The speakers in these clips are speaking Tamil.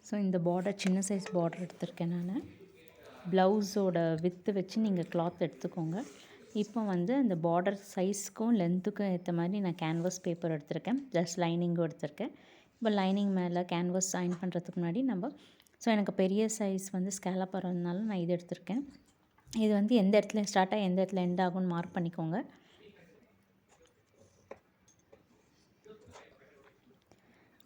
ஸோ இந்த பார்டர் சின்ன சைஸ் பார்டர் எடுத்திருக்கேன் நான். ப்ளவுஸோட வித்து வச்சு நீங்கள் கிளாத் எடுத்துக்கோங்க. இப்போ வந்து அந்த பார்டர் சைஸ்க்கும் லென்த்துக்கும் ஏற்ற மாதிரி நான் கேன்வாஸ் பேப்பர் எடுத்திருக்கேன். ப்ளஸ் லைனிங்கும் எடுத்திருக்கேன். இப்போ லைனிங் மேலே கேன்வாஸ் அயர்ன் பண்ணுறதுக்கு முன்னாடி ஸோ எனக்கு பெரிய சைஸ் வந்து ஸ்கேலப் வரதுனால நான் இது எடுத்திருக்கேன். இது வந்து எந்த இடத்துல ஸ்டார்ட் ஆகி எந்த இடத்துல எண்ட் ஆகும்னு மார்க் பண்ணிக்கோங்க.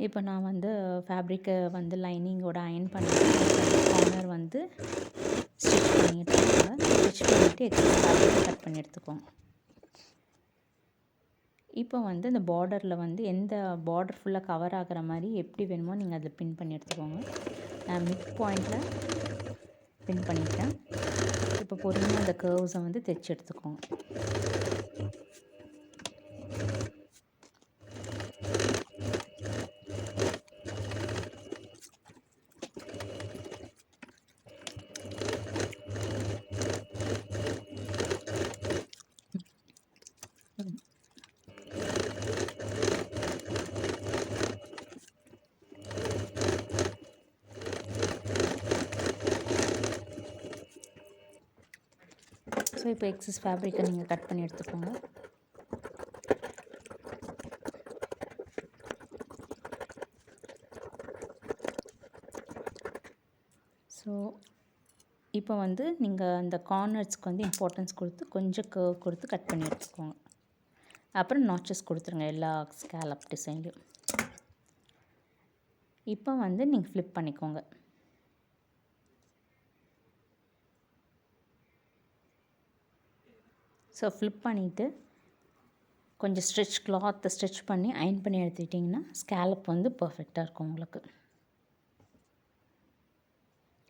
இப்போ நான் வந்து ஃபேப்ரிக்கை வந்து லைனிங்கோட அயர்ன் பண்ணிவிட்டு கார்னர் வந்து ஸ்டிச் பண்ணிட்டுருக்கோங்க. ஸ்டிச் பண்ணிவிட்டு எக்ஸ்ட்ரா ஃபேப்ரிக் கட் பண்ணி எடுத்துக்கோங்க. இப்போ வந்து இந்த பார்டரில் வந்து எந்த பார்டர் ஃபுல்லாக கவர் ஆகிற மாதிரி எப்படி வேணுமோ நீங்கள் அதில் பின் பண்ணி எடுத்துக்கோங்க. நான் மிட் பாயிண்டில் பின் பண்ணிட்டேன். இப்போ பொறுமையாக அந்த கர்வ்ஸை வந்து தைச்சி எடுத்துக்கோங்க. ஸோ இப்போ எக்ஸஸ் ஃபேப்ரிக்கை நீங்கள் கட் பண்ணி எடுத்துக்கோங்க. ஸோ இப்போ வந்து நீங்கள் அந்த கார்னர்ஸ்க்கு வந்து இம்பார்ட்டன்ஸ் கொடுத்து கொஞ்சம் கர்வ் கொடுத்து கட் பண்ணி எடுத்துக்கோங்க. அப்புறம் நாச்சஸ் கொடுத்துருங்க எல்லா ஸ்கேலப் டிசைன்லையும். இப்போ வந்து நீங்கள் ஃப்ளிப் பண்ணிக்கோங்க. ஸோ ஃப்ளிப் பண்ணிவிட்டு கொஞ்சம் கிளாத்தை ஸ்ட்ரெச் பண்ணி அயர்ன் பண்ணி எடுத்துக்கிட்டிங்கன்னா ஸ்கேலப் வந்து பர்ஃபெக்டாக இருக்கும் உங்களுக்கு.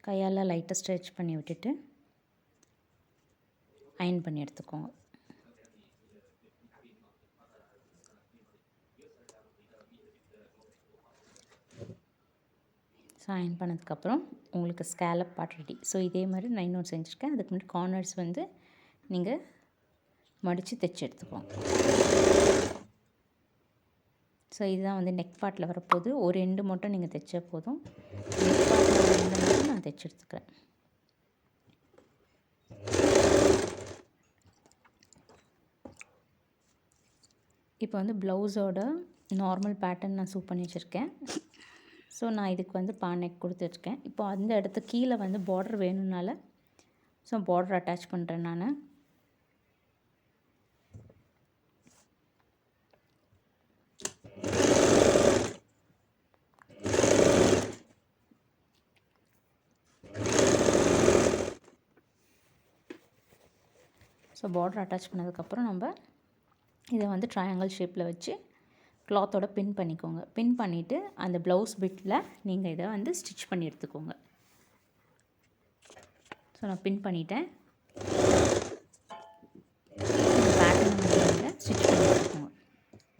கையால் லைட்டாக ஸ்ட்ரெச் பண்ணி விட்டுட்டு அயர்ன் பண்ணி எடுத்துக்கோங்க. ஸோ அயர்ன் பண்ணதுக்கப்புறம் உங்களுக்கு ஸ்கேலப் பார்ட் ரெடி. ஸோ இதே மாதிரி நான் இன்னொன்று செஞ்சுருக்கேன். அதுக்கு முன்னாடி கார்னர்ஸ் வந்து நீங்கள் மடித்து தைச்சி எடுத்துக்கோங்க. ஸோ இதுதான் வந்து நெக் பார்ட்டில் வரப்போகுது. ஒரு எண்டு மட்டும் நீங்கள் தைச்சா போதும். நெக் பார்ட்டில் ஒரு எண்டு மட்டும் நான் தைச்சி எடுத்துக்கிறேன். இப்போ வந்து ப்ளவுஸோட நார்மல் பேட்டர்ன் நான் சூப் பண்ணி வச்சுருக்கேன். ஸோ நான் இதுக்கு வந்து நெக் கொடுத்துருக்கேன். இப்போ அந்த இடத்து கீழே வந்து பார்டர் வேணும்னால ஸோ பார்டர் அட்டாச் பண்ணுறேன் நான். ஸோ பார்டர் அட்டாச் பண்ணதுக்கப்புறம் நம்ம இதை வந்து ட்ரையாங்கிள் ஷேப்பில் வச்சு கிளாத்தோட பின் பண்ணிக்கோங்க. பின் பண்ணிவிட்டு அந்த ப்ளவுஸ் பிட்டில் நீங்கள் இதை வந்து ஸ்டிச் பண்ணி எடுத்துக்கோங்க. ஸோ நான் பின் பண்ணிட்டேன். பேட்டர்ன் வந்து ஸ்டிச் பண்ணி எடுத்துக்கோங்க.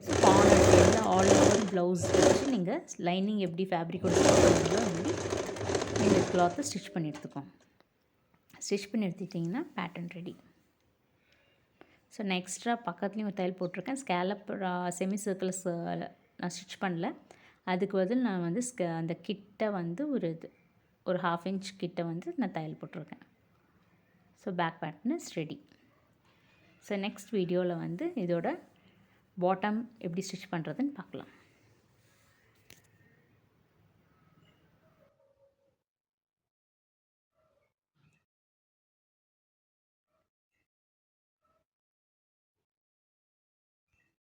ஸோ கார்னர் சைடில் ஆல் ஓவர் ப்ளவுஸ் வச்சு நீங்கள் லைனிங் எப்படி ஃபேப்ரிக் கொடுத்துருக்கீங்களோ அப்படி நீங்கள் கிளாத்தை ஸ்டிச் பண்ணி எடுத்துக்கோங்க. ஸ்டிச் பண்ணி எடுத்துக்கிட்டிங்கன்னா பேட்டர்ன் ரெடி. ஸோ நான் எக்ஸ்ட்ரா பக்கத்துலேயும் ஒரு தையல் போட்டிருக்கேன். ஸ்கேலப் செமி சர்க்கிள்ஸ் நான் ஸ்டிச் பண்ணல. அதுக்கு பதில் நான் வந்து அந்த கிட்ட வந்து ஒரு 1/2 இன்ச் கிட்ட வந்து நான் தையல் போட்டிருக்கேன். So back pattern is ready. So next வீடியோவில் வந்து இதோட பாட்டம் எப்படி ஸ்டிச் பண்ணுறதுன்னு பார்க்கலாம்.